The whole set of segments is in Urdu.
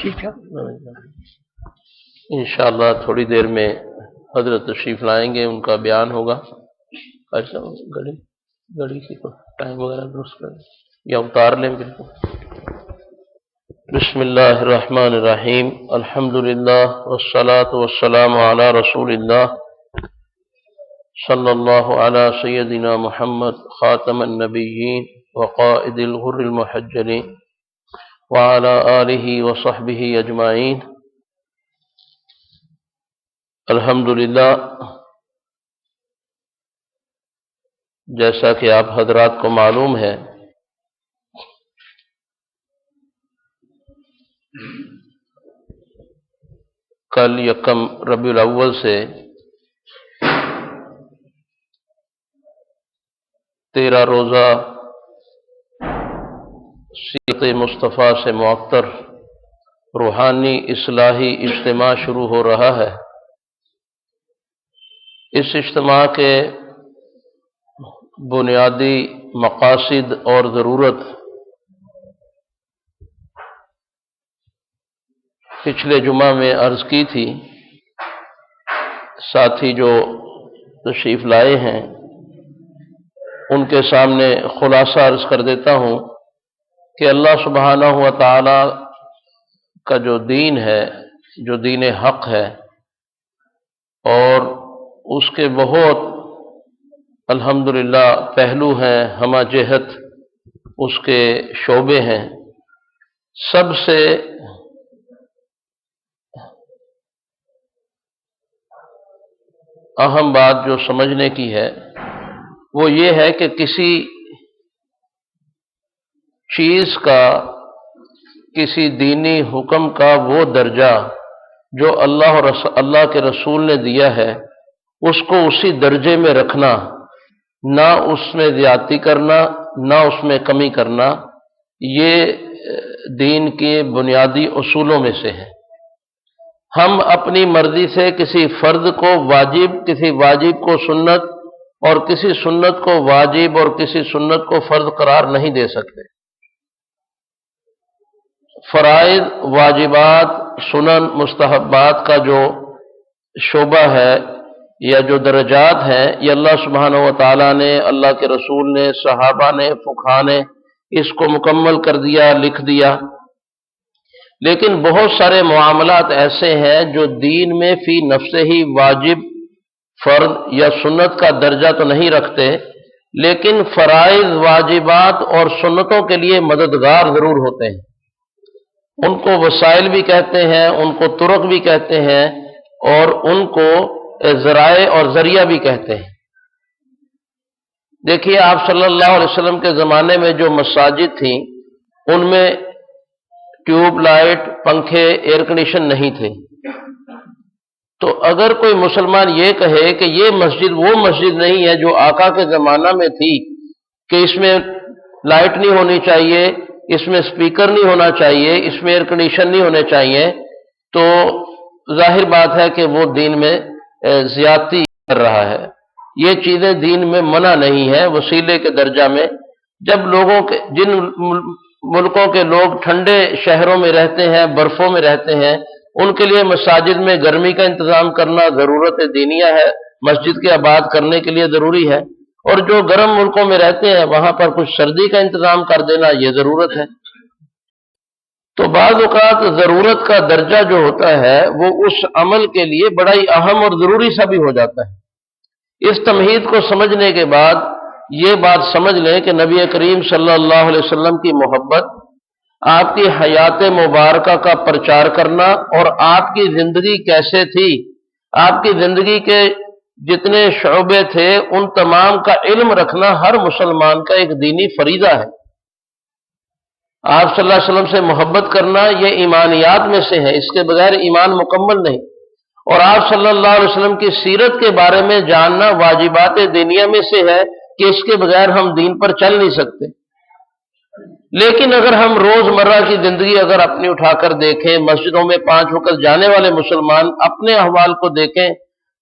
ٹھیک ہے، انشاءاللہ تھوڑی دیر میں حضرت تشریف لائیں گے، ان کا بیان ہوگا۔ اچھا گڑی کی ٹائم وغیرہ درست کر یا اتار لیں بالکل۔ بسم اللہ الرحمن الرحیم، الحمدللہ والصلاة والسلام علی رسول اللہ صلی اللہ علی سیدنا محمد خاتم النبیین وقائد الغر المحجلین وعلی آلہ وصحبہ اجمعین۔ الحمدللہ، جیسا کہ آپ حضرات کو معلوم ہے کل یکم ربیع الاول سے 13 روزہ سیرت مصطفیٰ سے معطر روحانی اصلاحی اجتماع شروع ہو رہا ہے۔ اس اجتماع کے بنیادی مقاصد اور ضرورت پچھلے جمعہ میں عرض کی تھی، ساتھی جو تشریف لائے ہیں ان کے سامنے خلاصہ عرض کر دیتا ہوں کہ اللہ سبحانہ و تعالی کا جو دین ہے، جو دین حق ہے، اور اس کے بہت الحمدللہ پہلو ہیں، ہمہ جہت اس کے شعبے ہیں۔ سب سے اہم بات جو سمجھنے کی ہے وہ یہ ہے کہ کسی چیز کا، کسی دینی حکم کا وہ درجہ جو اللہ کے رسول نے دیا ہے، اس کو اسی درجے میں رکھنا، نہ اس میں زیادتی کرنا، نہ اس میں کمی کرنا، یہ دین کے بنیادی اصولوں میں سے ہے۔ ہم اپنی مرضی سے کسی فرض کو واجب، کسی واجب کو سنت، اور کسی سنت کو واجب اور کسی سنت کو فرض قرار نہیں دے سکتے۔ فرائض، واجبات، سنن، مستحبات کا جو شعبہ ہے یا جو درجات ہیں، یہ اللہ سبحانہ و تعالیٰ نے، اللہ کے رسول نے، صحابہ نے، فقہا نے اس کو مکمل کر دیا، لکھ دیا۔ لیکن بہت سارے معاملات ایسے ہیں جو دین میں فی نفس ہی واجب، فرض یا سنت کا درجہ تو نہیں رکھتے، لیکن فرائض، واجبات اور سنتوں کے لیے مددگار ضرور ہوتے ہیں۔ ان کو وسائل بھی کہتے ہیں، ان کو طرق بھی کہتے ہیں، اور ان کو ذرائع اور ذریعہ بھی کہتے ہیں۔ دیکھیے، آپ صلی اللہ علیہ وسلم کے زمانے میں جو مساجد تھیں ان میں ٹیوب لائٹ، پنکھے، ایئر کنڈیشن نہیں تھے۔ تو اگر کوئی مسلمان یہ کہے کہ یہ مسجد وہ مسجد نہیں ہے جو آقا کے زمانہ میں تھی، کہ اس میں لائٹ نہیں ہونی چاہیے، اس میں سپیکر نہیں ہونا چاہیے، اس میں ایئر کنڈیشن نہیں ہونے چاہیے، تو ظاہر بات ہے کہ وہ دین میں زیادتی کر رہا ہے۔ یہ چیزیں دین میں منع نہیں ہے۔ وسیلے کے درجہ میں جب لوگوں کے، جن ملکوں کے لوگ ٹھنڈے شہروں میں رہتے ہیں، برفوں میں رہتے ہیں، ان کے لیے مساجد میں گرمی کا انتظام کرنا ضرورت دینیہ ہے، مسجد کے آباد کرنے کے لیے ضروری ہے، اور جو گرم ملکوں میں رہتے ہیں وہاں پر کچھ سردی کا انتظام کر دینا یہ ضرورت ہے۔ تو بعض اوقات ضرورت کا درجہ جو ہوتا ہے وہ اس عمل کے لیے بڑا ہی اہم اور ضروری سا بھی ہو جاتا ہے۔ اس تمہید کو سمجھنے کے بعد یہ بات سمجھ لیں کہ نبی کریم صلی اللہ علیہ وسلم کی محبت، آپ کی حیات مبارکہ کا پرچار کرنا، اور آپ کی زندگی کیسے تھی، آپ کی زندگی کے جتنے شعبے تھے ان تمام کا علم رکھنا ہر مسلمان کا ایک دینی فریضہ ہے۔ آپ صلی اللہ علیہ وسلم سے محبت کرنا یہ ایمانیات میں سے ہے، اس کے بغیر ایمان مکمل نہیں۔ اور آپ صلی اللہ علیہ وسلم کی سیرت کے بارے میں جاننا واجبات دینیہ میں سے ہے کہ اس کے بغیر ہم دین پر چل نہیں سکتے۔ لیکن اگر ہم روزمرہ کی زندگی اگر اپنی اٹھا کر دیکھیں، مسجدوں میں 5 وقت جانے والے مسلمان اپنے احوال کو دیکھیں،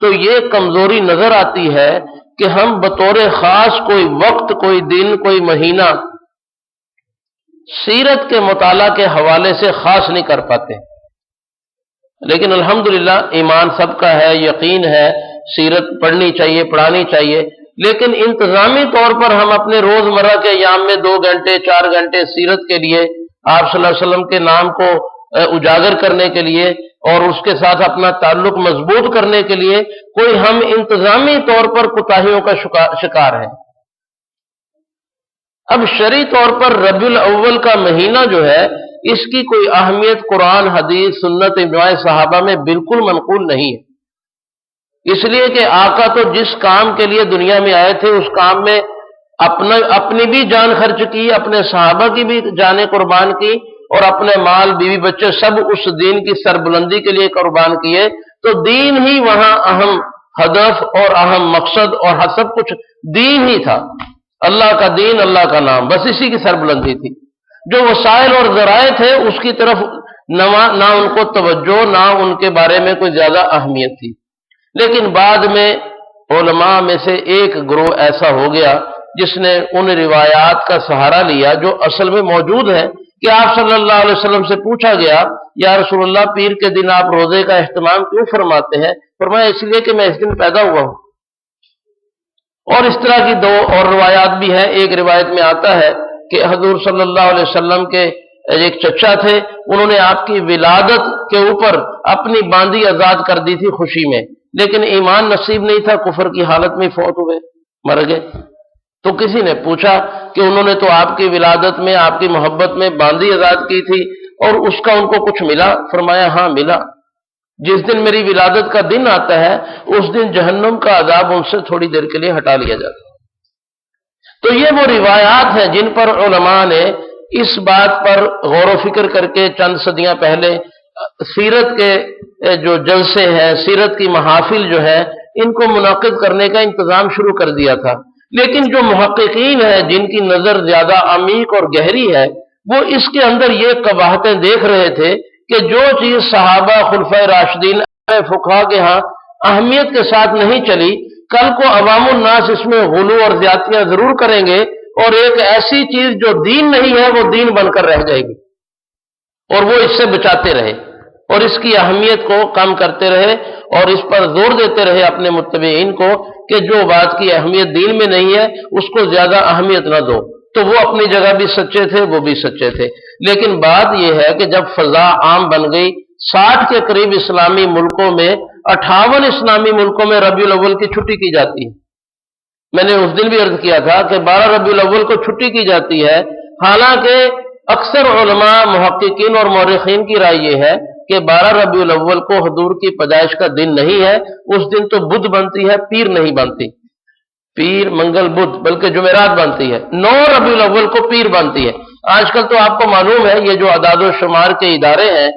تو یہ کمزوری نظر آتی ہے کہ ہم بطور خاص کوئی وقت، کوئی دن، کوئی مہینہ سیرت کے مطالعہ کے حوالے سے خاص نہیں کر پاتے۔ لیکن الحمدللہ ایمان سب کا ہے، یقین ہے، سیرت پڑھنی چاہیے، پڑھانی چاہیے، لیکن انتظامی طور پر ہم اپنے روزمرہ کے ایام میں 2 گھنٹے 4 گھنٹے سیرت کے لیے، آپ صلی اللہ علیہ وسلم کے نام کو اجاگر کرنے کے لیے اور اس کے ساتھ اپنا تعلق مضبوط کرنے کے لیے کوئی ہم انتظامی طور پر کوتاہیوں کا شکار ہے۔ اب شرعی طور پر ربیع الاول کا مہینہ جو ہے، اس کی کوئی اہمیت قرآن، حدیث، سنت، اجماع صحابہ میں بالکل منقول نہیں ہے، اس لیے کہ آقا تو جس کام کے لیے دنیا میں آئے تھے اس کام میں اپنی بھی جان خرچ کی، اپنے صحابہ کی بھی جانیں قربان کی، اور اپنے مال، بیوی بچے سب اس دین کی سربلندی کے لیے قربان کیے، تو دین ہی وہاں اہم ہدف اور اہم مقصد اور سب کچھ دین ہی تھا، اللہ کا دین، اللہ کا نام، بس اسی کی سربلندی تھی۔ جو وسائل اور ذرائع تھے اس کی طرف نہ ان کو توجہ، نہ ان کے بارے میں کوئی زیادہ اہمیت تھی۔ لیکن بعد میں علماء میں سے ایک گروہ ایسا ہو گیا جس نے ان روایات کا سہارا لیا جو اصل میں موجود ہے، کہ آپ صلی اللہ علیہ وسلم سے پوچھا گیا، یا رسول اللہ، پیر کے دن آپ روزے کا اہتمام کیوں فرماتے ہیں؟ فرمایا اس لیے کہ میں اس دن پیدا ہوا ہوں۔ اور اس طرح کی 2 اور روایات بھی ہیں۔ ایک روایت میں آتا ہے کہ حضور صلی اللہ علیہ وسلم کے ایک چچا تھے، انہوں نے آپ کی ولادت کے اوپر اپنی باندی آزاد کر دی تھی خوشی میں، لیکن ایمان نصیب نہیں تھا، کفر کی حالت میں فوت ہوئے، مر گئے۔ تو کسی نے پوچھا کہ انہوں نے تو آپ کی ولادت میں، آپ کی محبت میں باندی آزاد کی تھی، اور اس کا ان کو کچھ ملا؟ فرمایا ہاں ملا، جس دن میری ولادت کا دن آتا ہے اس دن جہنم کا عذاب ان سے تھوڑی دیر کے لیے ہٹا لیا جاتا ہے۔ تو یہ وہ روایات ہیں جن پر علماء نے اس بات پر غور و فکر کر کے چند صدیاں پہلے سیرت کے جو جلسے ہیں، سیرت کی محافل جو ہے، ان کو منعقد کرنے کا انتظام شروع کر دیا تھا۔ لیکن جو محققین ہیں جن کی نظر زیادہ عمیق اور گہری ہے، وہ اس کے اندر یہ قباحتیں دیکھ رہے تھے کہ جو چیز صحابہ، خلفائے راشدین، فقہا کے ہاں اہمیت کے ساتھ نہیں چلی، کل کو عوام الناس اس میں غلو اور زیادتیاں ضرور کریں گے، اور ایک ایسی چیز جو دین نہیں ہے وہ دین بن کر رہ جائے گی، اور وہ اس سے بچاتے رہے اور اس کی اہمیت کو کم کرتے رہے اور اس پر زور دیتے رہے اپنے متبعین کو کہ جو بات کی اہمیت دین میں نہیں ہے اس کو زیادہ اہمیت نہ دو۔ تو وہ اپنی جگہ بھی سچے تھے، وہ بھی سچے تھے۔ لیکن بات یہ ہے کہ جب فضا عام بن گئی، 60 کے قریب اسلامی ملکوں میں، 58 اسلامی ملکوں میں ربیع الاول کی چھٹی کی جاتی ہے۔ میں نے اس دن بھی عرض کیا تھا کہ 12 ربیع الاول کو چھٹی کی جاتی ہے، حالانکہ اکثر علماء، محققین اور مورخین کی رائے یہ ہے کہ 12 ربیع الاول کو حضور کی پیدائش کا دن نہیں ہے، اس دن تو بدھ بنتی ہے، پیر نہیں بنتی، پیر منگل بدھ بلکہ جمعرات بنتی ہے، 9 ربیع الاول کو پیر بنتی ہے۔ آج کل تو آپ کو معلوم ہے یہ جو اعداد و شمار کے ادارے ہیں،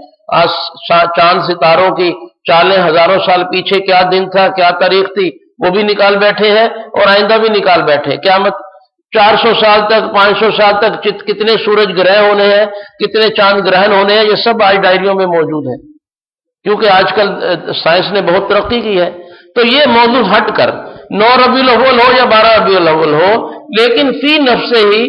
چاند ستاروں کی چالیں ہزاروں سال پیچھے کیا دن تھا، کیا تاریخ تھی، وہ بھی نکال بیٹھے ہیں اور آئندہ بھی نکال بیٹھے، قیامت 400 سال تک، 500 سال تک کتنے سورج گرہن ہونے ہیں، کتنے چاند گرہن ہونے ہیں، یہ سب آج ڈائریوں میں موجود ہیں، کیونکہ آج کل سائنس نے بہت ترقی کی ہے۔ تو یہ موضوع ہٹ کر 9 ربیع الاول ہو یا 12 ربیع الاول ہو، لیکن فی نفس ہی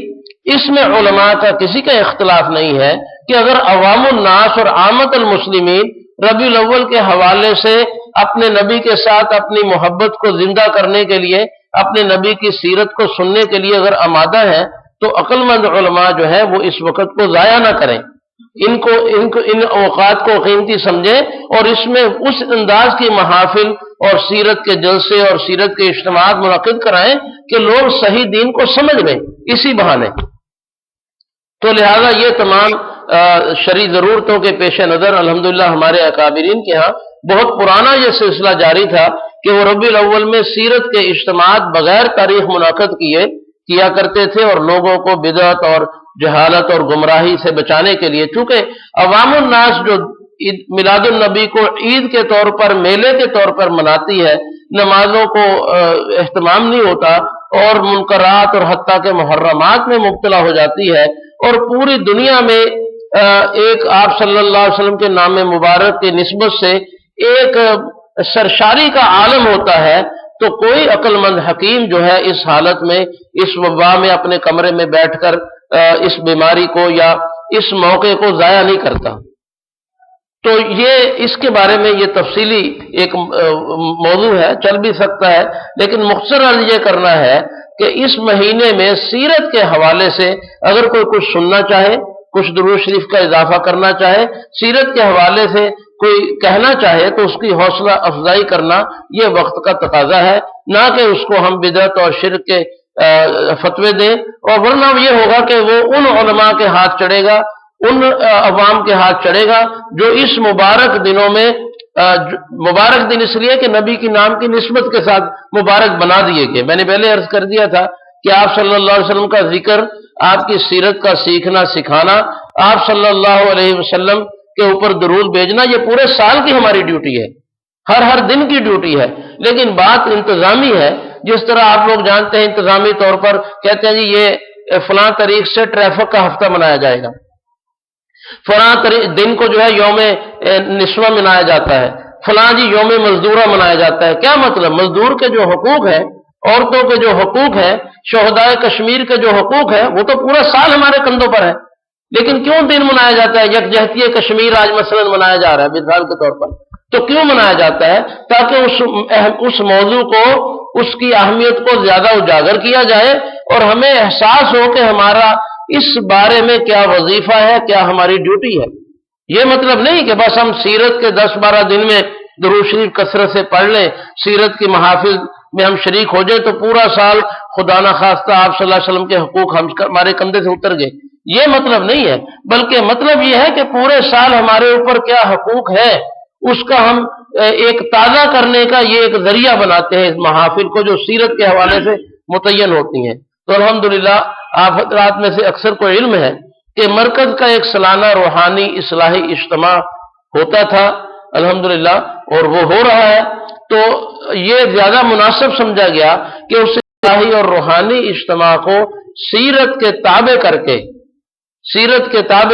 اس میں علماء کا کسی کا اختلاف نہیں ہے کہ اگر عوام الناس اور عامت المسلمین ربیع الاول کے حوالے سے اپنے نبی کے ساتھ اپنی محبت کو زندہ کرنے کے لیے، اپنے نبی کی سیرت کو سننے کے لیے اگر آمادہ ہیں، تو عقل مند علماء جو ہے وہ اس وقت کو ضائع نہ کریں، ان اوقات کو قیمتی سمجھیں اور اس میں اس انداز کی محافل اور سیرت کے جلسے اور سیرت کے اجتماعات منعقد کرائیں کہ لوگ صحیح دین کو سمجھ لیں اسی بہانے۔ تو لہذا یہ تمام شرعی ضرورتوں کے پیش نظر الحمدللہ ہمارے اکابرین کے ہاں بہت پرانا یہ سلسلہ جاری تھا کہ وہ ربیع الاول میں سیرت کے اجتماعات بغیر تاریخ منعقد کیا کرتے تھے، اور لوگوں کو بدعت اور جہالت اور گمراہی سے بچانے کے لیے، چونکہ عوام الناس جو میلاد النبی کو عید کے طور پر، میلے کے طور پر مناتی ہے، نمازوں کو اہتمام نہیں ہوتا اور منکرات اور حتیٰ کہ محرمات میں مبتلا ہو جاتی ہے، اور پوری دنیا میں ایک آپ صلی اللہ علیہ وسلم کے نام مبارک کی نسبت سے ایک سرشاری کا عالم ہوتا ہے، تو کوئی عقل مند حکیم جو ہے اس حالت میں، اس وبا میں اپنے کمرے میں بیٹھ کر اس بیماری کو یا اس موقع کو ضائع نہیں کرتا۔ تو یہ اس کے بارے میں یہ تفصیلی ایک موضوع ہے، چل بھی سکتا ہے، لیکن مختصر عرض یہ کرنا ہے کہ اس مہینے میں سیرت کے حوالے سے اگر کوئی کچھ سننا چاہے، کچھ درود شریف کا اضافہ کرنا چاہے، سیرت کے حوالے سے کوئی کہنا چاہے، تو اس کی حوصلہ افزائی کرنا یہ وقت کا تقاضا ہے، نہ کہ اس کو ہم بدعت اور شرک کے فتوے دیں، اور ورنہ یہ ہوگا کہ وہ ان علماء کے ہاتھ چڑھے گا، ان عوام کے ہاتھ چڑھے گا جو اس مبارک دنوں میں مبارک دن اس لیے کہ نبی کی نام کی نسبت کے ساتھ مبارک بنا دیے گئے۔ میں نے پہلے عرض کر دیا تھا کہ آپ صلی اللہ علیہ وسلم کا ذکر، آپ کی سیرت کا سیکھنا سکھانا، آپ صلی اللہ علیہ وسلم کے اوپر درود بھیجنا، یہ پورے سال کی ہماری ڈیوٹی ہے، ہر دن کی ڈیوٹی ہے، لیکن بات انتظامی ہے۔ جس طرح آپ لوگ جانتے ہیں انتظامی طور پر کہتے ہیں جی یہ فلاں تاریخ سے ٹریفک کا ہفتہ منایا جائے گا، فلاں دن کو جو ہے یوم نسواں منایا جاتا ہے، فلاں جی یوم مزدورہ منایا جاتا ہے۔ کیا مطلب؟ مزدور کے جو حقوق ہیں، عورتوں کے جو حقوق ہیں، شہدائے کشمیر کے جو حقوق ہیں، وہ تو پورا سال ہمارے کندھوں پر ہے، لیکن کیوں دن منایا جاتا ہے؟ یکجہتی کشمیر آج مثلا منایا جا رہا ہے مثال کے طور پر، تو کیوں منایا جاتا ہے؟ تاکہ اس موضوع کو، اس کی اہمیت کو زیادہ اجاگر کیا جائے اور ہمیں احساس ہو کہ ہمارا اس بارے میں کیا وظیفہ ہے، کیا ہماری ڈیوٹی ہے۔ یہ مطلب نہیں کہ بس ہم سیرت کے 10-12 دن میں درود شریف کثرت سے پڑھ لیں، سیرت کی محافل میں ہم شریک ہو جائیں تو پورا سال خدا نہ خواستہ آپ صلی اللہ علیہ وسلم کے حقوق ہمارے کندھے سے اتر گئے، یہ مطلب نہیں ہے، بلکہ مطلب یہ ہے کہ پورے سال ہمارے اوپر کیا حقوق ہے اس کا ہم ایک تازہ کرنے کا یہ ایک ذریعہ بناتے ہیں اس محافل کو جو سیرت کے حوالے سے متعین ہوتی ہیں۔ تو الحمدللہ آپ حضرات میں سے اکثر کو علم ہے کہ مرکز کا ایک سالانہ روحانی اصلاحی اجتماع ہوتا تھا الحمدللہ، اور وہ ہو رہا ہے، تو یہ زیادہ مناسب سمجھا گیا کہ اس اصلاحی اور روحانی اجتماع کو سیرت کے تابع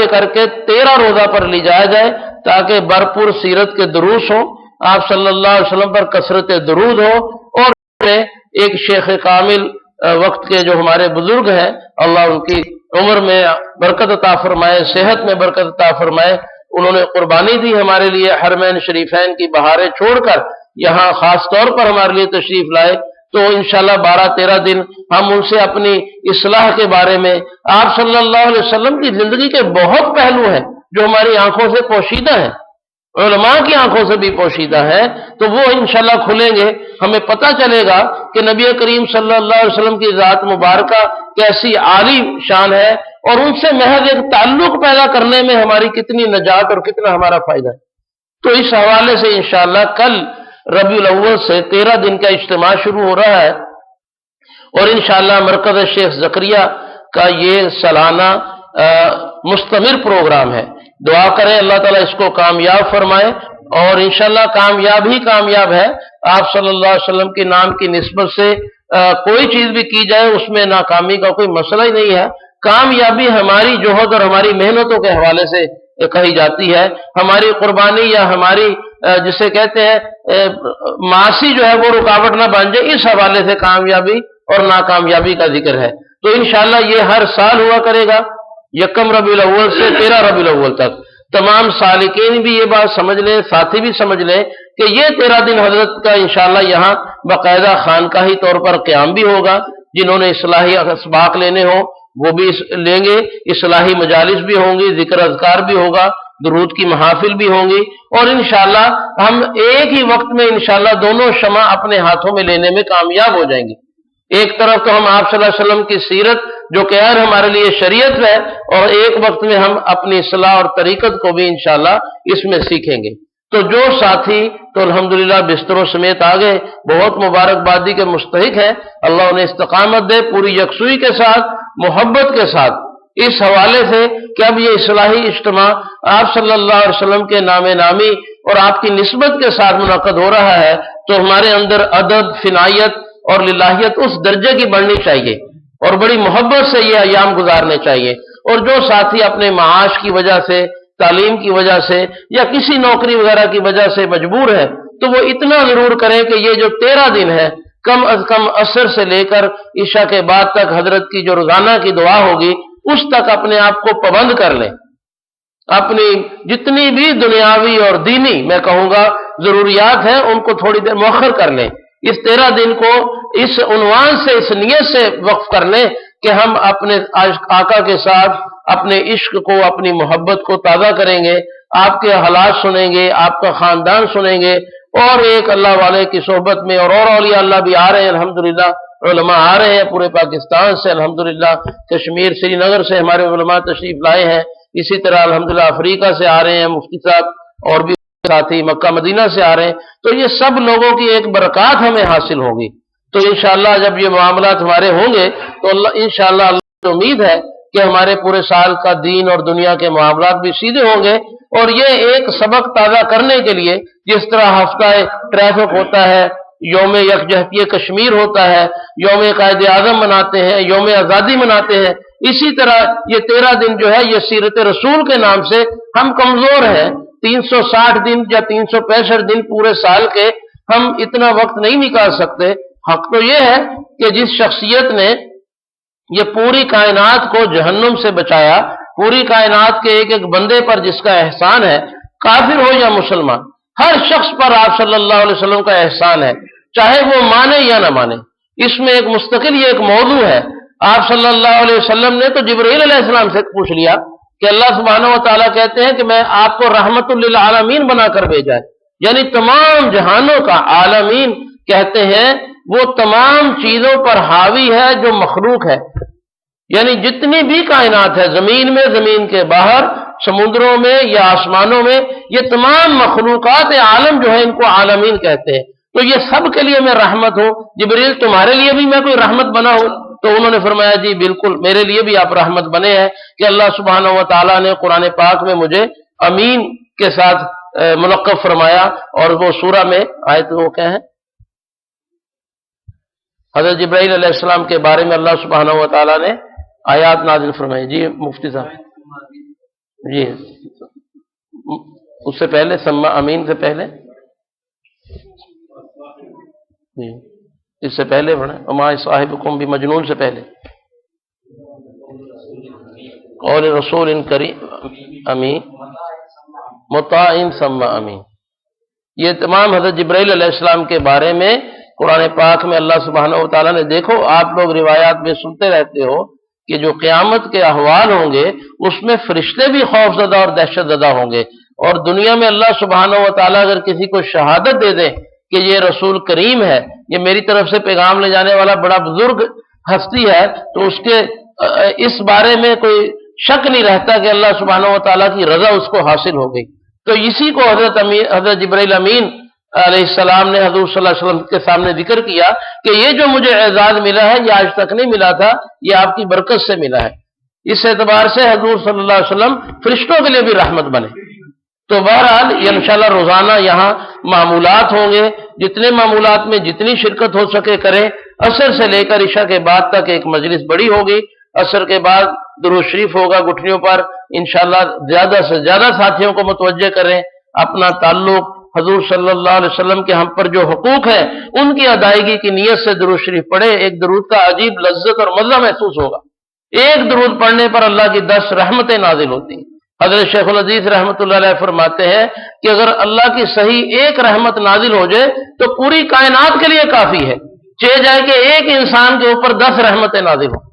کر کے 13 روزہ پر لی جایا جائے تاکہ بھرپور سیرت کے دروس ہوں، آپ صلی اللہ علیہ وسلم پر کثرت درود ہو، اور ایک شیخ کامل وقت کے جو ہمارے بزرگ ہیں، اللہ ان کی عمر میں برکت عطا فرمائے، صحت میں برکت عطا فرمائے، انہوں نے قربانی دی ہمارے لیے، حرمین شریفین کی بہاریں چھوڑ کر یہاں خاص طور پر ہمارے لیے تشریف لائے، تو انشاءاللہ 12-13 دن ہم ان سے اپنی اصلاح کے بارے میں، آپ صلی اللہ علیہ وسلم کی زندگی کے بہت پہلو ہیں جو ہماری آنکھوں سے پوشیدہ ہیں، علماء کی آنکھوں سے بھی پوشیدہ ہے، تو وہ انشاءاللہ کھلیں گے، ہمیں پتہ چلے گا کہ نبی کریم صلی اللہ علیہ وسلم کی ذات مبارکہ کیسی عالی شان ہے، اور ان سے محض ایک تعلق پیدا کرنے میں ہماری کتنی نجات اور کتنا ہمارا فائدہ ہے۔ تو اس حوالے سے انشاءاللہ کل ربیع الاول سے 13 دن کا اجتماع شروع ہو رہا ہے، اور انشاءاللہ مرکز شیخ زکریا کا یہ سالانہ مستمر پروگرام ہے۔ دعا کریں اللہ تعالیٰ اس کو کامیاب فرمائے، اور انشاءاللہ کامیاب ہے۔ آپ صلی اللہ علیہ وسلم کے نام کی نسبت سے کوئی چیز بھی کی جائے اس میں ناکامی کا کوئی مسئلہ ہی نہیں ہے، کامیابی ہماری جوہد اور ہماری محنتوں کے حوالے سے کہی جاتی ہے، ہماری قربانی یا ہماری جسے کہتے ہیں معاصی جو ہے وہ رکاوٹ نہ بن جائے، اس حوالے سے کامیابی اور ناکامیابی کا ذکر ہے۔ تو انشاءاللہ یہ ہر سال ہوا کرے گا، 1 ربیع الاول سے 13 ربیع الاول تک۔ تمام سالکین بھی یہ بات سمجھ لیں، ساتھی بھی سمجھ لیں کہ یہ 13 دن حضرت کا انشاءاللہ یہاں باقاعدہ خانقاہی طور پر قیام بھی ہوگا، جنہوں نے اصلاحی اسباق لینے ہوں وہ بھی لیں گے، اصلاحی مجالس بھی ہوں گی، ذکر اذکار بھی ہوگا، درود کی محافل بھی ہوں گی، اور انشاءاللہ ہم ایک ہی وقت میں انشاءاللہ دونوں شمع اپنے ہاتھوں میں لینے میں کامیاب ہو جائیں گے۔ ایک طرف تو ہم آپ صلی اللہ علیہ وسلم کی سیرت جو کہ ہمارے لیے شریعت ہے، اور ایک وقت میں ہم اپنی اصلاح اور طریقت کو بھی انشاءاللہ اس میں سیکھیں گے۔ تو جو ساتھی تو الحمدللہ بستروں سمیت آگے بہت مبارکبادی کے مستحق ہیں، اللہ انہیں استقامت دے، پوری یکسوئی کے ساتھ، محبت کے ساتھ، اس حوالے سے کہ اب یہ اصلاحی اجتماع آپ صلی اللہ علیہ وسلم کے نام نامی اور آپ کی نسبت کے ساتھ منعقد ہو رہا ہے، تو ہمارے اندر ادب، فنائیت اور للہیت اس درجے کی بڑھنی چاہیے، اور بڑی محبت سے یہ ایام گزارنے چاہیے۔ اور جو ساتھی اپنے معاش کی وجہ سے، تعلیم کی وجہ سے یا کسی نوکری وغیرہ کی وجہ سے مجبور ہے، تو وہ اتنا ضرور کریں کہ یہ جو 13 دن ہے کم از کم عصر سے لے کر عشاء کے بعد تک حضرت کی جو روزانہ کی دعا ہوگی اس تک اپنے آپ کو پابند کر لیں، اپنی جتنی بھی دنیاوی اور دینی میں کہوں گا ضروریات ہیں ان کو تھوڑی دیر مؤخر کر لیں، اس 13 دن کو اس عنوان سے، اس نیت سے وقف کر لیں کہ ہم اپنے آقا کے ساتھ اپنے عشق کو، اپنی محبت کو تازہ کریں گے، آپ کے حالات سنیں گے، آپ کا خاندان سنیں گے، اور ایک اللہ والے کی صحبت میں اور اولیاء اللہ بھی آ رہے ہیں الحمدللہ، علماء آ رہے ہیں پورے پاکستان سے الحمدللہ، کشمیر سری نگر سے ہمارے علماء تشریف لائے ہیں، اسی طرح الحمدللہ افریقہ سے آ رہے ہیں مفتی صاحب، اور بھی ساتھی مکہ مدینہ سے آ رہے ہیں، تو یہ سب لوگوں کی ایک برکات ہمیں حاصل ہوگی۔ تو انشاءاللہ جب یہ معاملات ہمارے ہوں گے تو انشاءاللہ اللہ کی امید ہے کہ ہمارے پورے سال کا دین اور دنیا کے معاملات بھی سیدھے ہوں گے، اور یہ ایک سبق تازہ کرنے کے لیے جس طرح ہفتہ ٹریفک ہوتا ہے، یوم یکجہتی کشمیر ہوتا ہے، یوم قائد اعظم مناتے ہیں، یوم آزادی مناتے ہیں، اسی طرح یہ 13 دن جو ہے یہ سیرت رسول کے نام سے ہم کمزور ہیں، 360 دن یا 365 دن پورے سال کے ہم اتنا وقت نہیں نکال سکتے۔ حق تو یہ ہے کہ جس شخصیت نے یہ پوری کائنات کو جہنم سے بچایا، پوری کائنات کے ایک ایک بندے پر جس کا احسان ہے، کافر ہو یا مسلمان، ہر شخص پر آپ صلی اللہ علیہ وسلم کا احسان ہے، چاہے وہ مانے یا نہ مانے۔ اس میں ایک مستقل یہ ایک موضوع ہے، آپ صلی اللہ علیہ وسلم نے تو جبرائیل علیہ السلام سے پوچھ لیا کہ اللہ سبحانہ و تعالیٰ کہتے ہیں کہ میں آپ کو رحمت للعالمین بنا کر بھیجا ہے، یعنی تمام جہانوں کا، عالمین کہتے ہیں وہ تمام چیزوں پر حاوی ہے جو مخلوق ہے، یعنی جتنی بھی کائنات ہے، زمین میں، زمین کے باہر، سمندروں میں یا آسمانوں میں، یہ تمام مخلوقات عالم جو ہے ان کو عالمین کہتے ہیں، تو یہ سب کے لیے میں رحمت ہوں۔ جبریل تمہارے لیے بھی میں کوئی رحمت بنا ہوں؟ تو انہوں نے فرمایا جی بالکل، میرے لیے بھی آپ رحمت بنے ہیں کہ اللہ سبحانہ و تعالیٰ نے قرآن پاک میں مجھے امین کے ساتھ ملقب فرمایا، اور وہ سورہ میں آیت وہ کیا ہے، حضرت جبرائیل علیہ السلام کے بارے میں اللہ سبحانہ و تعالیٰ نے آیات نازل فرمائی۔ جی مفتی صاحب، جی اس سے پہلے سما امین سے پہلے، جی اس سے پہلے پڑھیں، وما صاحبکم بمجنون سے پہلے، قول رسول کریم امین مطاع سما امین۔ یہ تمام حضرت جبرائیل علیہ السلام کے بارے میں قرآن پاک میں اللہ سبحانہ و تعالیٰ نے، دیکھو آپ لوگ روایات میں سنتے رہتے ہو کہ جو قیامت کے احوال ہوں گے اس میں فرشتے بھی خوف زدہ اور دہشت زدہ ہوں گے، اور دنیا میں اللہ سبحانہ و تعالیٰ اگر کسی کو شہادت دے دیں کہ یہ رسول کریم ہے، یہ میری طرف سے پیغام لے جانے والا بڑا بزرگ ہستی ہے، تو اس کے اس بارے میں کوئی شک نہیں رہتا کہ اللہ سبحانہ و تعالیٰ کی رضا اس کو حاصل ہو گئی۔ تو اسی کو حضرت جبرائیل امین علیہ السلام نے حضور صلی اللہ علیہ وسلم کے سامنے ذکر کیا کہ یہ جو مجھے اعزاز ملا ہے یہ آج تک نہیں ملا تھا، یہ آپ کی برکت سے ملا ہے۔ اس اعتبار سے حضور صلی اللہ علیہ وسلم فرشتوں کے لیے بھی رحمت بنے۔ تو بہرحال یہ انشاءاللہ روزانہ یہاں معمولات ہوں گے، جتنے معمولات میں جتنی شرکت ہو سکے کریں۔ عصر سے لے کر عشاء کے بعد تک ایک مجلس بڑی ہوگی، عصر کے بعد درود شریف ہوگا گٹھنیوں پر، انشاءاللہ زیادہ سے زیادہ ساتھیوں کو متوجہ کریں، اپنا تعلق حضور صلی اللہ علیہ وسلم کے ہم پر جو حقوق ہیں ان کی ادائیگی کی نیت سے درود شریف پڑھے۔ ایک درود کا عجیب لذت اور مزہ محسوس ہوگا، ایک درود پڑھنے پر اللہ کی 10 رحمتیں نازل ہوتی ہیں۔ حضرت شیخ العزیز رحمۃ اللہ علیہ فرماتے ہیں کہ اگر اللہ کی صحیح ایک رحمت نازل ہو جائے تو پوری کائنات کے لیے کافی ہے، چاہے جائے کہ ایک انسان کے اوپر 10 رحمتیں نازل ہوں۔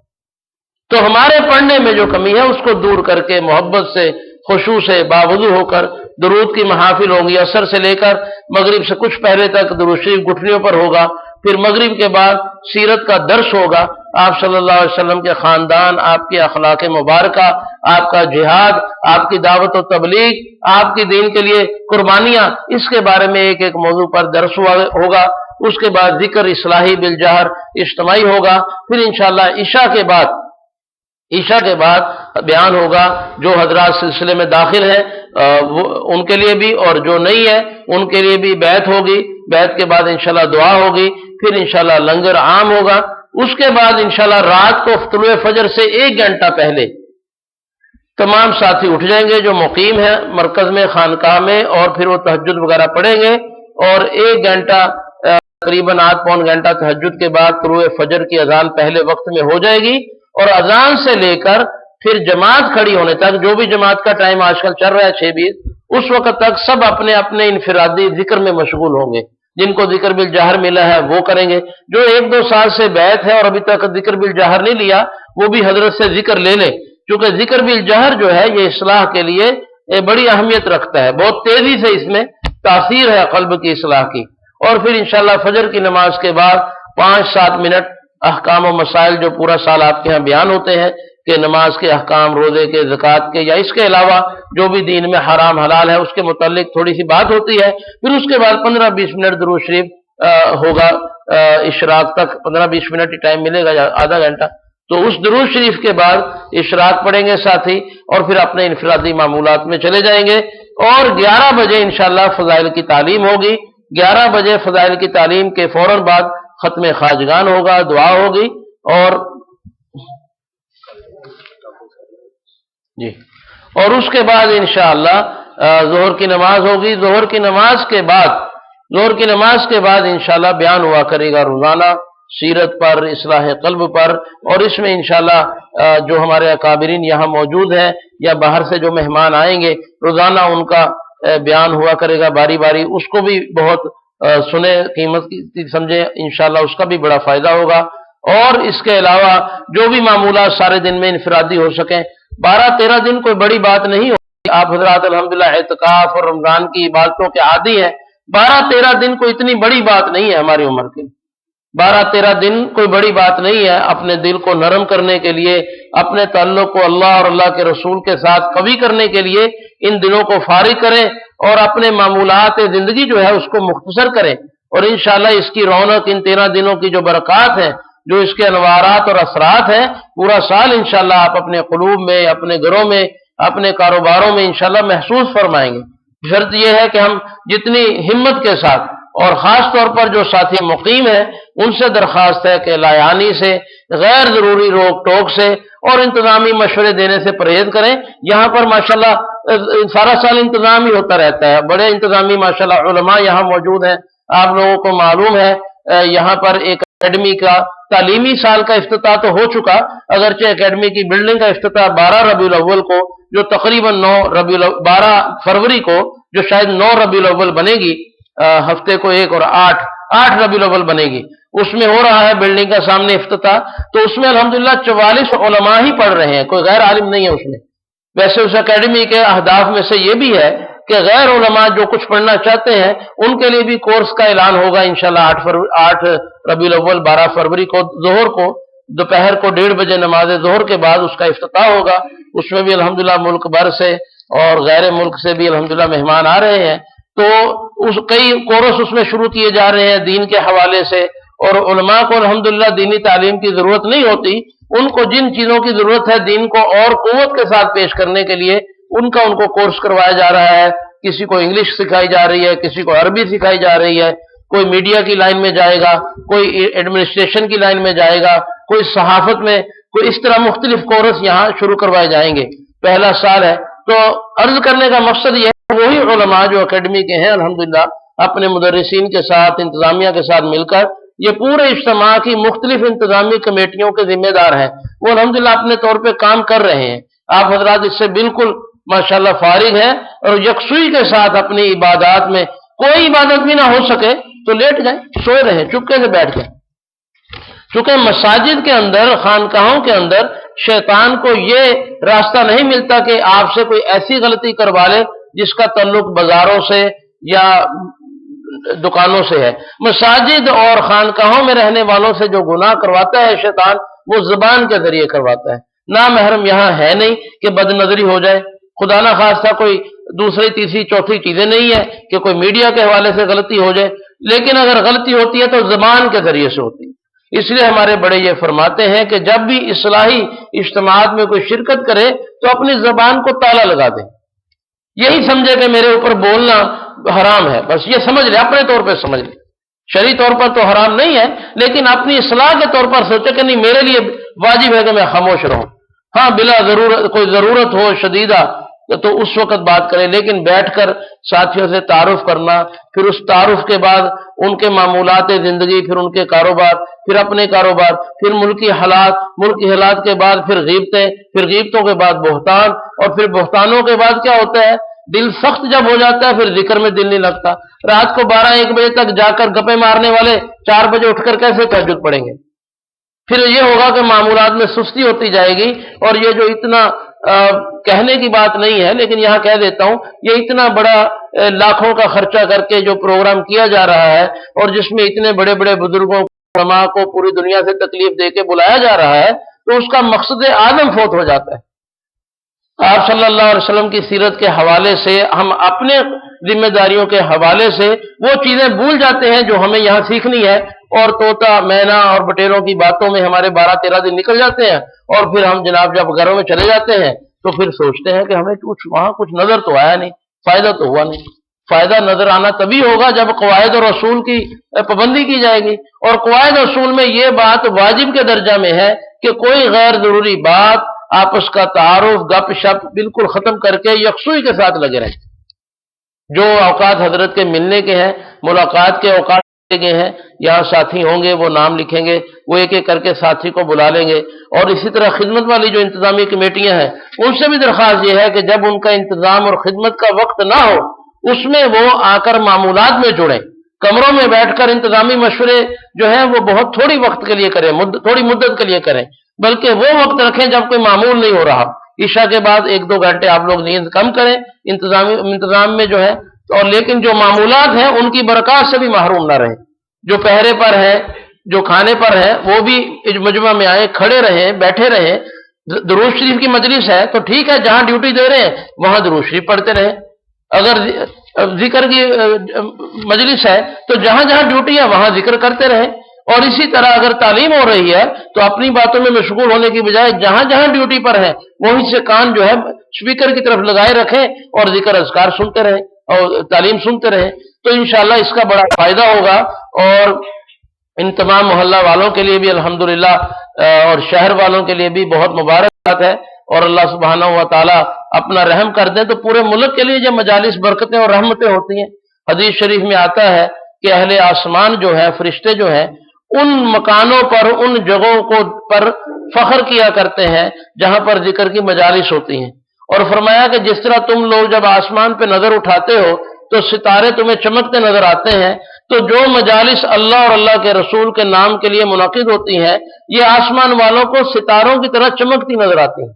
تو ہمارے پڑھنے میں جو کمی ہے اس کو دور کر کے محبت سے، خشوع سے، باوضو ہو کر درود کی محافل ہوگی۔ عصر سے لے کر مغرب سے کچھ پہلے تک درود شریف گٹھنیوں پر ہوگا، پھر مغرب کے بعد سیرت کا درس ہوگا، آپ صلی اللہ علیہ وسلم کے خاندان، آپ کے اخلاق مبارکہ، آپ کا جہاد، آپ کی دعوت و تبلیغ، آپ کی دین کے لیے قربانیاں، اس کے بارے میں ایک ایک موضوع پر درس ہوگا۔ اس کے بعد ذکر اصلاحی بالجہر اجتماعی ہوگا، پھر انشاءاللہ عشاء کے بعد بیان ہوگا۔ جو حضرات سلسلے میں داخل ہیں ان کے لیے بھی، اور جو نہیں ہے ان کے لیے بھی بیعت ہوگی، بیعت کے بعد انشاءاللہ دعا ہوگی، پھر انشاءاللہ لنگر عام ہوگا۔ اس کے بعد انشاءاللہ رات کو طلوع فجر سے 1 گھنٹہ پہلے تمام ساتھی اٹھ جائیں گے جو مقیم ہیں مرکز میں، خانقاہ میں، اور پھر وہ تہجد وغیرہ پڑھیں گے، اور 1 گھنٹہ تقریباً 8 پون گھنٹہ تہجد کے بعد طلوع فجر کی اذان پہلے وقت میں ہو جائے گی، اور اذان سے لے کر پھر جماعت کھڑی ہونے تک، جو بھی جماعت کا ٹائم آج کل چل رہا ہے 6:20، اس وقت تک سب اپنے اپنے انفرادی ذکر میں مشغول ہوں گے۔ جن کو ذکر بالجہر ملا ہے وہ کریں گے، جو 1-2 سال سے بیعت ہے اور ابھی تک ذکر بالجہر نہیں لیا، وہ بھی حضرت سے ذکر لے لے، کیونکہ ذکر بالجہر جو ہے یہ اصلاح کے لیے بڑی اہمیت رکھتا ہے، بہت تیزی سے اس میں تاثیر ہے قلب کی اصلاح کی۔ اور پھر انشاءاللہ فجر کی نماز کے بعد 5-7 منٹ احکام و مسائل جو پورا سال آپ کے ہاں بیان ہوتے ہیں کہ نماز کے احکام، روزے کے، زکوٰۃ کے، یا اس کے علاوہ جو بھی دین میں حرام حلال ہے اس کے متعلق تھوڑی سی بات ہوتی ہے۔ پھر اس کے بعد 15-20 منٹ درود شریف ہوگا، اشراق تک 15-20 منٹ ہی ٹائم ملے گا یا آدھا گھنٹہ، تو اس درود شریف کے بعد اشراق پڑھیں گے ساتھی، اور پھر اپنے انفرادی معمولات میں چلے جائیں گے۔ اور 11 بجے انشاءاللہ فضائل کی تعلیم ہوگی، 11 بجے فضائل کی تعلیم کے فوراً بعد ختم خواجگان ہوگا، دعا ہوگی، اور اس کے بعد انشاءاللہ ظہر کی نماز ہوگی۔ ظہر کی نماز کے بعد انشاءاللہ بیان ہوا کرے گا روزانہ سیرت پر، اصلاح قلب پر، اور اس میں انشاءاللہ جو ہمارے اکابرین یہاں موجود ہیں یا باہر سے جو مہمان آئیں گے، روزانہ ان کا بیان ہوا کرے گا باری باری، اس کو بھی بہت سنے، قیمت کی سمجھے، انشاءاللہ اس کا بھی بڑا فائدہ ہوگا۔ اور اس کے علاوہ جو بھی معمولات سارے دن میں انفرادی ہو سکیں، 12-13 دن کوئی بڑی بات نہیں ہوگی، آپ حضرات الحمدللہ اعتکاف اور رمضان کی عبادتوں کے عادی ہیں، 12-13 دن کوئی اتنی بڑی بات نہیں ہے ہماری عمر کی، 12-13 دن کوئی بڑی بات نہیں ہے۔ اپنے دل کو نرم کرنے کے لیے، اپنے تعلق کو اللہ اور اللہ کے رسول کے ساتھ قوی کرنے کے لیے ان دنوں کو فارغ کریں، اور اپنے معمولات زندگی جو ہے اس کو مختصر کریں، اور انشاءاللہ اس کی رونق، ان 13 دنوں کی جو برکات ہیں، جو اس کے انوارات اور اثرات ہیں، پورا سال انشاءاللہ آپ اپنے قلوب میں، اپنے گھروں میں، اپنے کاروباروں میں انشاءاللہ محسوس فرمائیں گے۔ شرط یہ ہے کہ ہم جتنی ہمت کے ساتھ، اور خاص طور پر جو ساتھی مقیم ہیں ان سے درخواست ہے کہ لایانی سے، غیر ضروری روک ٹوک سے اور انتظامی مشورے دینے سے پرہیز کریں۔ یہاں پر ماشاءاللہ سارا سال انتظام ہی ہوتا رہتا ہے، بڑے انتظامی ماشاءاللہ علماء یہاں موجود ہیں، آپ لوگوں کو معلوم ہے یہاں پر ایک اکیڈمی کا تعلیمی سال کا افتتاح تو ہو چکا، اگرچہ اکیڈمی کی بلڈنگ کا افتتاح 12 ربیع الاول کو، جو تقریباً 12 فروری کو، جو شاید 9 ربیع الاول بنے گی، ہفتے کو ایک، اور 8 ربیع الاول بنے گی، اس میں ہو رہا ہے بلڈنگ کا سامنے افتتاح۔ تو اس میں الحمدللہ 44 علماء ہی پڑھ رہے ہیں، کوئی غیر عالم نہیں ہے اس میں۔ ویسے اس اکیڈمی کے اہداف میں سے یہ بھی ہے کہ غیر علماء جو کچھ پڑھنا چاہتے ہیں ان کے لیے بھی کورس کا اعلان ہوگا انشاءاللہ 8 ربیع الاول 12 فروری کو، ظہر کو، دوپہر کو 1:30 بجے نماز ظہر کے بعد اس کا افتتاح ہوگا۔ اس میں بھی الحمدللہ ملک بھر سے اور غیر ملک سے بھی الحمدللہ مہمان آ رہے ہیں، تو کئی کورس اس میں شروع کیے جا رہے ہیں دین کے حوالے سے، اور علماء کو الحمدللہ دینی تعلیم کی ضرورت نہیں ہوتی، ان کو جن چیزوں کی ضرورت ہے دین کو اور قوت کے ساتھ پیش کرنے کے لیے ان کو کورس کروایا جا رہا ہے۔ کسی کو انگلش سکھائی جا رہی ہے، کسی کو عربی سکھائی جا رہی ہے، کوئی میڈیا کی لائن میں جائے گا، کوئی ایڈمنسٹریشن کی لائن میں جائے گا، کوئی صحافت میں، کوئی اس طرح مختلف کورس یہاں شروع کروائے جائیں گے، پہلا سال ہے۔ تو عرض کرنے کا مقصد یہ ہے، وہی علماء جو اکیڈمی کے ہیں الحمدللہ اپنے مدرسین کے ساتھ، انتظامیہ کے ساتھ مل کر یہ پورے اجتماع کی مختلف انتظامی کمیٹیوں کے ذمہ دار ہیں، وہ الحمدللہ اپنے طور پہ کام کر رہے ہیں۔ آپ حضرات اس سے بالکل ماشاءاللہ فارغ ہیں، اور یکسوئی کے ساتھ اپنی عبادات میں، کوئی عبادت بھی نہ ہو سکے تو لیٹ جائیں، سوئے رہیں، چپکے سے بیٹھ جائیں، چونکہ مساجد کے اندر، خانقاہوں کے اندر شیطان کو یہ راستہ نہیں ملتا کہ آپ سے کوئی ایسی غلطی کروا لے جس کا تعلق بازاروں سے یا دکانوں سے ہے۔ مساجد اور خانقاہوں میں رہنے والوں سے جو گناہ کرواتا ہے شیطان، وہ زبان کے ذریعے کرواتا ہے۔ نامحرم یہاں ہے نہیں کہ بد نظری ہو جائے، خدا نہ خواستہ کوئی دوسری تیسری چوتھی چیزیں نہیں ہے کہ کوئی میڈیا کے حوالے سے غلطی ہو جائے، لیکن اگر غلطی ہوتی ہے تو زبان کے ذریعے سے ہوتی ہے۔ اس لیے ہمارے بڑے یہ فرماتے ہیں کہ جب بھی اصلاحی اجتماعات میں کوئی شرکت کرے تو اپنی زبان کو تالا لگا دے، یہی سمجھے کہ میرے اوپر بولنا حرام ہے، بس یہ سمجھ لے، اپنے طور پہ سمجھ لے، شرعی طور پر تو حرام نہیں ہے، لیکن اپنی اصلاح کے طور پر سوچے کہ نہیں، میرے لیے واجب ہے کہ میں خاموش رہوں۔ ہاں بلا ضرورت کوئی ضرورت ہو شدیدہ تو اس وقت بات کریں، لیکن بیٹھ کر ساتھیوں سے تعارف کرنا، پھر اس تعارف کے بعد ان کے معمولات زندگی، پھر ان کے کاروبار، پھر اپنے کاروبار، پھر ملکی حالات کے بعد پھر غیبتیں، پھر غیبتوں کے بعد بہتان، اور پھر بہتانوں کے بعد کیا ہوتا ہے؟ دل سخت جب ہو جاتا ہے پھر ذکر میں دل نہیں لگتا۔ رات کو 12-1 بجے تک جا کر گپے مارنے والے 4 بجے اٹھ کر کیسے تہجد پڑھیں گے؟ پھر یہ ہوگا کہ معمولات میں سستی ہوتی جائے گی، اور یہ جو اتنا کہنے کی بات نہیں ہے لیکن یہاں کہہ دیتا ہوں، یہ اتنا بڑا لاکھوں کا خرچہ کر کے جو پروگرام کیا جا رہا ہے، اور جس میں اتنے بڑے بڑے بزرگوں علماء کو پوری دنیا سے تکلیف دے کے بلایا جا رہا ہے، تو اس کا مقصد اعظم فوت ہو جاتا ہے۔ آپ صلی اللہ علیہ وسلم کی سیرت کے حوالے سے، ہم اپنے ذمہ داریوں کے حوالے سے وہ چیزیں بھول جاتے ہیں جو ہمیں یہاں سیکھنی ہے، اور طوطا مینا اور بٹیروں کی باتوں میں ہمارے 12-13 دن نکل جاتے ہیں، اور پھر ہم جناب جب گھروں میں چلے جاتے ہیں تو پھر سوچتے ہیں کہ ہمیں وہاں کچھ نظر تو آیا نہیں، فائدہ تو ہوا نہیں۔ فائدہ نظر آنا تبھی ہوگا جب قواعد اور اصول کی پابندی کی جائے گی، اور قواعد اور اصول میں یہ بات واجب کے درجہ میں ہے کہ کوئی غیر ضروری بات، آپس کا تعارف، گپ شپ بالکل ختم کر کے یکسوئی کے ساتھ لگے رہیں۔ جو اوقات حضرت کے ملنے کے ہیں، ملاقات کے اوقات گئے ہیں، یہاں ساتھی ہوں گے، وہ نام لکھیں گے، وہ ایک ایک کر کے ساتھی کو بلا لیں گے، اور اسی طرح خدمت والی جو انتظامی کمیٹیاں ہیں ان سے بھی درخواست یہ ہے کہ جب ان کا انتظام اور خدمت کا وقت نہ ہو، اس میں وہ آ کر معمولات میں جڑیں، کمروں میں بیٹھ کر انتظامی مشورے جو ہیں وہ بہت تھوڑی وقت کے لیے کریں، تھوڑی مدت کے لیے کریں، بلکہ وہ وقت رکھیں جب کوئی معمول نہیں ہو رہا۔ عشاء کے بعد 1-2 گھنٹے آپ لوگ نیند کم کریں انتظام میں جو ہے، اور لیکن جو معمولات ہیں ان کی برکات سے بھی محروم نہ رہیں۔ جو پہرے پر ہیں، جو کھانے پر ہیں، وہ بھی مجمع میں آئیں، کھڑے رہیں، بیٹھے رہیں۔ درود شریف کی مجلس ہے تو ٹھیک ہے، جہاں ڈیوٹی دے رہے ہیں وہاں درود شریف پڑھتے رہیں۔ اگر ذکر کی مجلس ہے تو جہاں جہاں ڈیوٹی ہے وہاں ذکر کرتے رہیں، اور اسی طرح اگر تعلیم ہو رہی ہے تو اپنی باتوں میں مشغول ہونے کی بجائے جہاں جہاں ڈیوٹی پر ہے وہیں سے کان جو ہے اسپیکر کی طرف لگائے رکھیں، اور ذکر اذکار سنتے رہیں اور تعلیم سنتے رہیں، تو انشاءاللہ اس کا بڑا فائدہ ہوگا، اور ان تمام محلہ والوں کے لیے بھی الحمدللہ اور شہر والوں کے لیے بھی بہت مبارک بات ہے، اور اللہ سبحانہ و تعالی اپنا رحم کر دیں تو پورے ملک کے لیے جو مجالس برکتیں اور رحمتیں ہوتی ہیں۔ حدیث شریف میں آتا ہے کہ اہل آسمان جو ہے، فرشتے جو ہیں، ان مکانوں پر، ان جگہوں پر فخر کیا کرتے ہیں جہاں پر ذکر کی مجالس ہوتی ہیں، اور فرمایا کہ جس طرح تم لوگ جب آسمان پہ نظر اٹھاتے ہو تو ستارے تمہیں چمکتے نظر آتے ہیں، تو جو مجالس اللہ اور اللہ کے رسول کے نام کے لیے منعقد ہوتی ہیں یہ آسمان والوں کو ستاروں کی طرح چمکتی نظر آتی ہیں،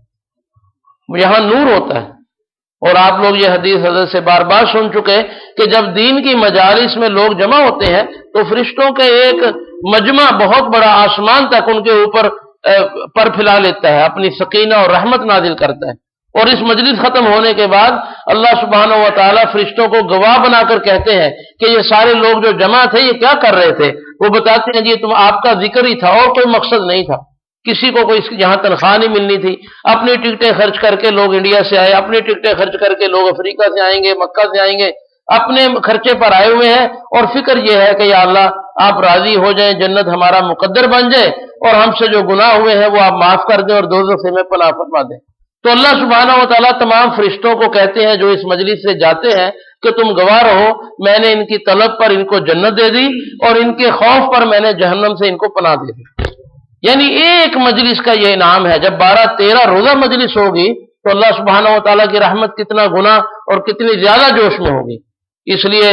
یہاں نور ہوتا ہے۔ اور آپ لوگ یہ حدیث حضرت سے بار بار سن چکے کہ جب دین کی مجالس میں لوگ جمع ہوتے ہیں تو فرشتوں کے ایک مجمع بہت بڑا آسمان تک ان کے اوپر پر پھیلا لیتا ہے، اپنی سکینہ اور رحمت نازل کرتا ہے، اور اس مجلس ختم ہونے کے بعد اللہ سبحانہ و تعالیٰ فرشتوں کو گواہ بنا کر کہتے ہیں کہ یہ سارے لوگ جو جمع تھے یہ کیا کر رہے تھے؟ وہ بتاتے ہیں جی تم آپ کا ذکر ہی تھا اور کوئی مقصد نہیں تھا، کسی کو کوئی یہاں تنخواہ نہیں ملنی تھی، اپنی ٹکٹیں خرچ کر کے لوگ انڈیا سے آئے، اپنی ٹکٹیں خرچ کر کے لوگ افریقہ سے آئیں گے، مکہ سے آئیں گے، اپنے خرچے پر آئے ہوئے ہیں، اور فکر یہ ہے کہ یا اللہ آپ راضی ہو جائیں، جنت ہمارا مقدر بن جائے، اور ہم سے جو گناہ ہوئے ہیں وہ آپ معاف کر دیں اور دوزخ سے ہمیں پناہ فرما دیں۔ تو اللہ سبحانہ و تعالیٰ تمام فرشتوں کو کہتے ہیں جو اس مجلس سے جاتے ہیں کہ تم گواہ رہو، میں نے ان کی طلب پر ان کو جنت دے دی، اور ان کے خوف پر میں نے جہنم سے ان کو پناہ دے دی۔ یعنی ایک مجلس کا یہ انعام ہے۔ جب 12-13 روزہ مجلس ہوگی تو اللہ سبحانہ و تعالیٰ کی رحمت کتنا گنا اور کتنی زیادہ جوش میں ہوگی۔ اس لیے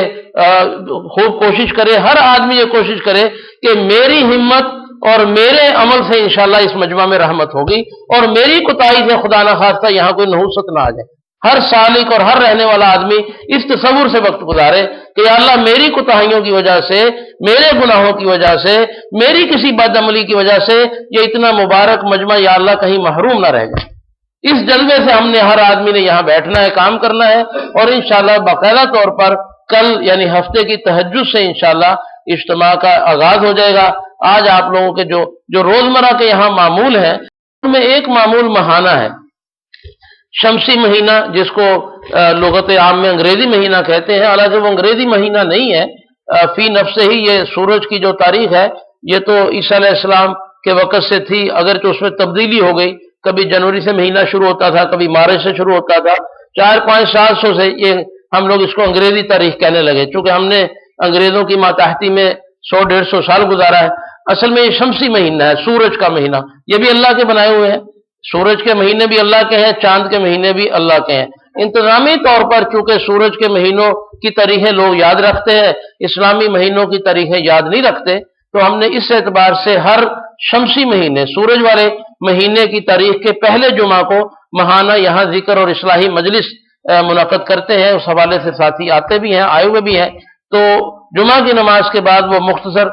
خوب کوشش کرے، ہر آدمی یہ کوشش کرے کہ میری ہمت اور میرے عمل سے انشاءاللہ اس مجمع میں رحمت ہوگی، اور میری کوتاہی سے خدا نہ خواستہ یہاں کوئی نحوست نہ آ جائے۔ ہر سالک اور ہر رہنے والا آدمی اس تصور سے وقت گزارے کہ یا اللہ میری کوتاہیوں کی وجہ سے، میرے گناہوں کی وجہ سے، میری کسی بد عملی کی وجہ سے یہ اتنا مبارک مجمع یا اللہ کہیں محروم نہ رہ جائے۔ اس جلوے سے ہم نے، ہر آدمی نے یہاں بیٹھنا ہے، کام کرنا ہے، اور انشاءاللہ باقاعدہ طور پر کل یعنی ہفتے کی تہجد سے انشاءاللہ اجتماع کا آغاز ہو جائے گا۔ آج آپ لوگوں کے جو روزمرہ کے یہاں معمول ہیں ان میں ایک معمول ماہانہ ہے، شمسی مہینہ، جس کو لغت عام میں انگریزی مہینہ کہتے ہیں، حالانکہ وہ انگریزی مہینہ نہیں ہے، فی نفس ہی یہ سورج کی جو تاریخ ہے یہ تو عیسیٰ علیہ السلام کے وقت سے تھی، اگرچہ اس میں تبدیلی ہو گئی، کبھی جنوری سے مہینہ شروع ہوتا تھا، کبھی مارچ سے شروع ہوتا تھا، 400-500-700 سے یہ ہم لوگ اس کو انگریزی تاریخ کہنے لگے، چونکہ ہم نے انگریزوں کی ماتحتی میں 100-150 سال گزارا ہے، اصل میں یہ شمسی مہینہ ہے، سورج کا مہینہ، یہ بھی اللہ کے بنائے ہوئے ہیں، سورج کے مہینے بھی اللہ کے ہیں، چاند کے مہینے بھی اللہ کے ہیں۔ انتظامی طور پر چونکہ سورج کے مہینوں کی تاریخیں لوگ یاد رکھتے ہیں، اسلامی مہینوں کی تاریخیں یاد نہیں رکھتے، تو ہم نے اس اعتبار سے ہر شمسی مہینے، سورج والے مہینے کی تاریخ کے پہلے جمعہ کو ماہانہ یہاں ذکر اور اصلاحی مجلس منعقد کرتے ہیں، اس حوالے سے ساتھی آتے بھی ہیں، آئے ہوئے بھی ہیں۔ تو جمعہ کی نماز کے بعد وہ مختصر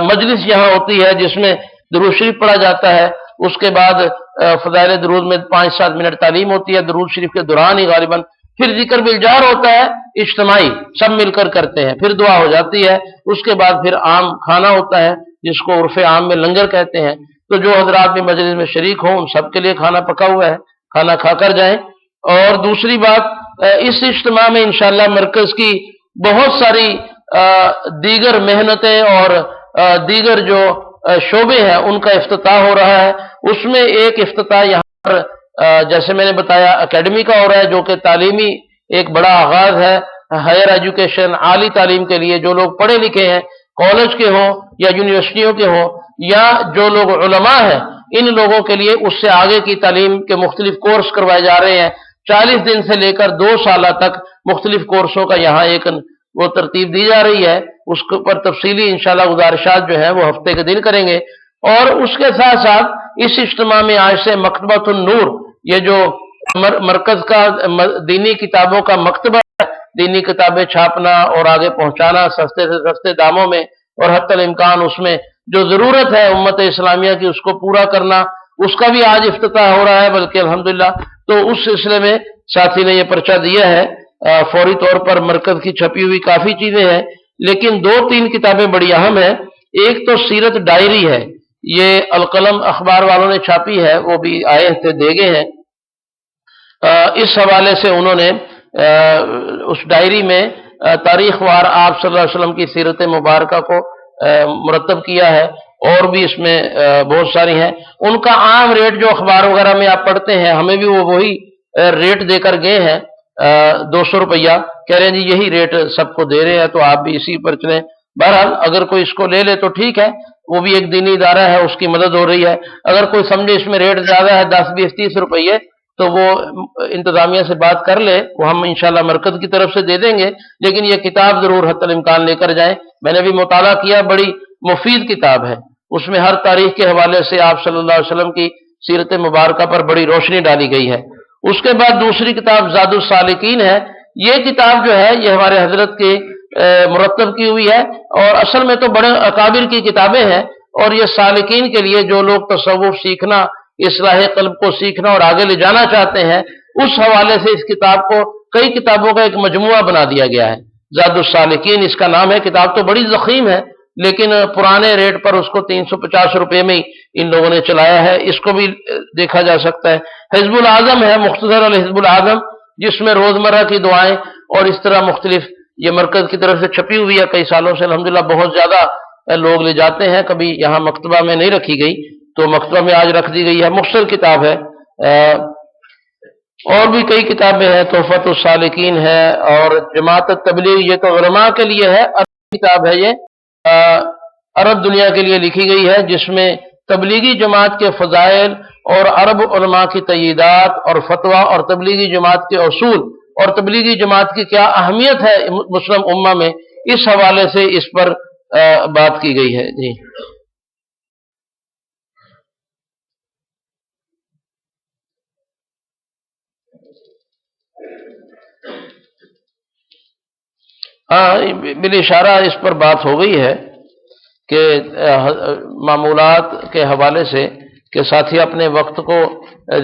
مجلس یہاں ہوتی ہے جس میں درود شریف پڑھا جاتا ہے، اس کے بعد فضائل درود میں 5-7 منٹ تعلیم ہوتی ہے درود شریف کے دوران ہی غالباً، پھر ذکر بالجار ہوتا ہے اجتماعی، سب مل کر کرتے ہیں، پھر دعا ہو جاتی ہے، اس کے بعد پھر عام کھانا ہوتا ہے جس کو عرف عام میں لنگر کہتے ہیں، تو جو حضرات بھی مجلس میں شریک ہوں ان سب کے لیے کھانا پکا ہوا ہے، کھانا کھا کر جائیں۔ اور دوسری بات، اس اجتماع میں انشاءاللہ مرکز کی بہت ساری دیگر محنتیں اور دیگر جو شعبے ہیں ان کا افتتاح ہو رہا ہے۔ اس میں ایک افتتاح یہاں پر جیسے میں نے بتایا اکیڈمی کا ہو رہا ہے، جو کہ تعلیمی ایک بڑا آغاز ہے ہائر ایجوکیشن، عالی تعلیم کے لیے، جو لوگ پڑھے لکھے ہیں کالج کے ہوں یا یونیورسٹیوں کے ہوں یا جو لوگ علماء ہیں، ان لوگوں کے لیے اس سے آگے کی تعلیم کے مختلف کورس کروائے جا رہے ہیں۔ 40 دن سے لے کر 2 سالہ تک مختلف کورسوں کا یہاں ایک وہ ترتیب دی جا رہی ہے، اس کے اوپر تفصیلی انشاءاللہ گزارشات جو ہیں وہ ہفتے کے دن کریں گے۔ اور اس کے ساتھ ساتھ اس اجتماع میں آج سے مکتبۃ النور، یہ جو مرکز کا دینی کتابوں کا مکتبہ ہے، دینی کتابیں چھاپنا اور آگے پہنچانا سستے سے سستے داموں میں، اور حتی الامکان اس میں جو ضرورت ہے امت اسلامیہ کی اس کو پورا کرنا، اس کا بھی آج افتتاح ہو رہا ہے، بلکہ الحمدللہ۔ تو اس سلسلے میں ساتھی نے یہ پرچہ دیا ہے، فوری طور پر مرکز کی چھپی ہوئی کافی چیزیں ہیں، لیکن 2-3 کتابیں بڑی اہم ہیں۔ ایک تو سیرت ڈائری ہے، یہ القلم اخبار والوں نے چھاپی ہے، وہ بھی آئے تھے دے گئے ہیں۔ اس حوالے سے انہوں نے اس ڈائری میں تاریخ وار آپ صلی اللہ علیہ وسلم کی سیرت مبارکہ کو مرتب کیا ہے، اور بھی اس میں بہت ساری ہیں۔ ان کا عام ریٹ جو اخبار وغیرہ میں آپ پڑھتے ہیں، ہمیں بھی وہ وہی ریٹ دے کر گئے ہیں، 200 روپیہ، کہہ رہے ہیں جی یہی ریٹ سب کو دے رہے ہیں، تو آپ بھی اسی پر چلیں۔ بہرحال اگر کوئی اس کو لے لے تو ٹھیک ہے، وہ بھی ایک دینی ادارہ ہے، اس کی مدد ہو رہی ہے۔ اگر کوئی سمجھے اس میں ریٹ زیادہ ہے 10, 20, 30 روپیے، تو وہ انتظامیہ سے بات کر لے، وہ ہم انشاءاللہ مرکز کی طرف سے دے دیں گے، لیکن یہ کتاب ضرور حتی الامکان لے کر جائیں۔ میں نے بھی مطالعہ کیا، بڑی مفید کتاب ہے، اس میں ہر تاریخ کے حوالے سے آپ صلی اللہ علیہ وسلم کی سیرت مبارکہ پر بڑی روشنی ڈالی گئی ہے۔ اس کے بعد دوسری کتاب زاد السالکین ہے۔ یہ کتاب جو ہے یہ ہمارے حضرت کے مرتب کی ہوئی ہے، اور اصل میں تو بڑے اکابر کی کتابیں ہیں، اور یہ سالکین کے لیے جو لوگ تصوف سیکھنا، اصلاح قلب کو سیکھنا اور آگے لے جانا چاہتے ہیں، اس حوالے سے اس کتاب کو کئی کتابوں کا ایک مجموعہ بنا دیا گیا ہے۔ زاد السالکین اس کا نام ہے۔ کتاب تو بڑی ضخیم ہے، لیکن پرانے ریٹ پر اس کو 350 روپے میں ان لوگوں نے چلایا ہے، اس کو بھی دیکھا جا سکتا ہے۔ حزب العظم ہے، مختصر الحزب العظم، جس میں روزمرہ کی دعائیں اور اس طرح مختلف، یہ مرکز کی طرف سے چھپی ہوئی ہے، کئی سالوں سے الحمدللہ بہت زیادہ لوگ لے جاتے ہیں، کبھی یہاں مکتبہ میں نہیں رکھی گئی تو مکتبہ میں آج رکھ دی گئی ہے، مختصر کتاب ہے۔ اور بھی کئی کتابیں ہیں، تحفۃ السالکین ہے، اور جماعت تبلیغ، یہ تو علماء کے لیے ہے، عربی کتاب ہے، یہ عرب دنیا کے لیے لکھی گئی ہے، جس میں تبلیغی جماعت کے فضائل اور عرب علماء کی تئییدات اور فتویٰ اور تبلیغی جماعت کے اصول اور تبلیغی جماعت کی کیا اہمیت ہے مسلم امہ میں، اس حوالے سے اس پر بات کی گئی ہے۔ جی ہاں، بالاشارہ اس پر بات ہو گئی ہے کہ معمولات کے حوالے سے کہ ساتھی اپنے وقت کو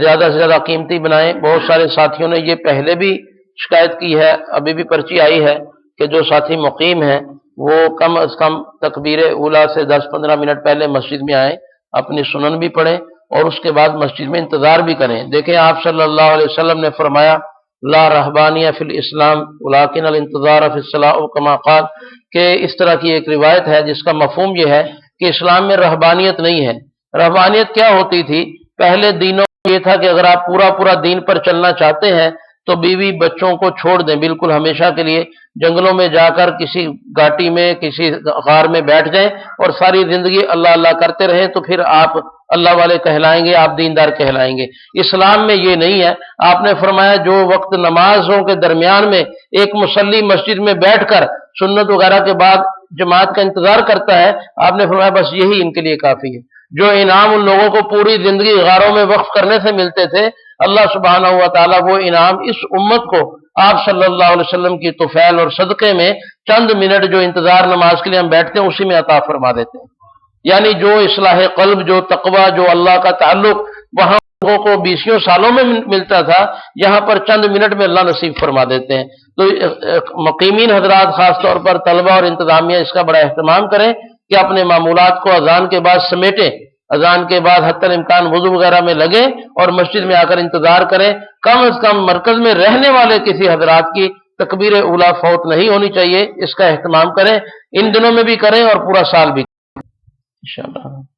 زیادہ سے زیادہ قیمتی بنائیں۔ بہت سارے ساتھیوں نے یہ پہلے بھی شکایت کی ہے، ابھی بھی پرچی آئی ہے کہ جو ساتھی مقیم ہیں وہ کم از کم تکبیر اولیٰ سے 10-15 منٹ پہلے مسجد میں آئیں، اپنی سنن بھی پڑھیں اور اس کے بعد مسجد میں انتظار بھی کریں۔ دیکھیں آپ صلی اللہ علیہ وسلم نے فرمایا لا رہبانیہ فی الاسلام ولکن الانتظار فی الصلاۃ کما قال، کہ اس طرح کی ایک روایت ہے جس کا مفہوم یہ ہے کہ اسلام میں رہبانیت نہیں ہے۔ رہبانیت کیا ہوتی تھی؟ پہلے دینوں میں یہ تھا کہ اگر آپ پورا دین پر چلنا چاہتے ہیں تو بیوی بچوں کو چھوڑ دیں بالکل ہمیشہ کے لیے، جنگلوں میں جا کر کسی گھاٹی میں کسی غار میں بیٹھ جائیں اور ساری زندگی اللہ اللہ کرتے رہیں، تو پھر آپ اللہ والے کہلائیں گے، آپ دیندار کہلائیں گے۔ اسلام میں یہ نہیں ہے۔ آپ نے فرمایا جو وقت نمازوں کے درمیان میں ایک مصلی مسجد میں بیٹھ کر سنت وغیرہ کے بعد جماعت کا انتظار کرتا ہے، آپ نے فرمایا بس یہی ان کے لیے کافی ہے۔ جو انعام ان لوگوں کو پوری زندگی غاروں میں وقف کرنے سے ملتے تھے، اللہ سبحانہ و تعالیٰ وہ انعام اس امت کو آپ صلی اللہ علیہ وسلم کی طفیل اور صدقے میں چند منٹ جو انتظار نماز کے لیے ہم بیٹھتے ہیں اسی میں عطا فرما دیتے ہیں۔ یعنی جو اصلاح قلب، جو تقوی، جو اللہ کا تعلق وہاں لوگوں کو 20 سالوں میں ملتا تھا، یہاں پر چند منٹ میں اللہ نصیب فرما دیتے ہیں۔ تو مقیمین حضرات خاص طور پر طلبہ اور انتظامیہ اس کا بڑا اہتمام کریں کہ اپنے معمولات کو اذان کے بعد سمیٹیں، اذان کے بعد حتی الامکان وضو وغیرہ میں لگیں اور مسجد میں آ کر انتظار کریں۔ کم از کم مرکز میں رہنے والے کسی حضرات کی تکبیر اولیٰ فوت نہیں ہونی چاہیے، اس کا اہتمام کریں، ان دنوں میں بھی کریں اور پورا سال بھی کریں انشاءاللہ۔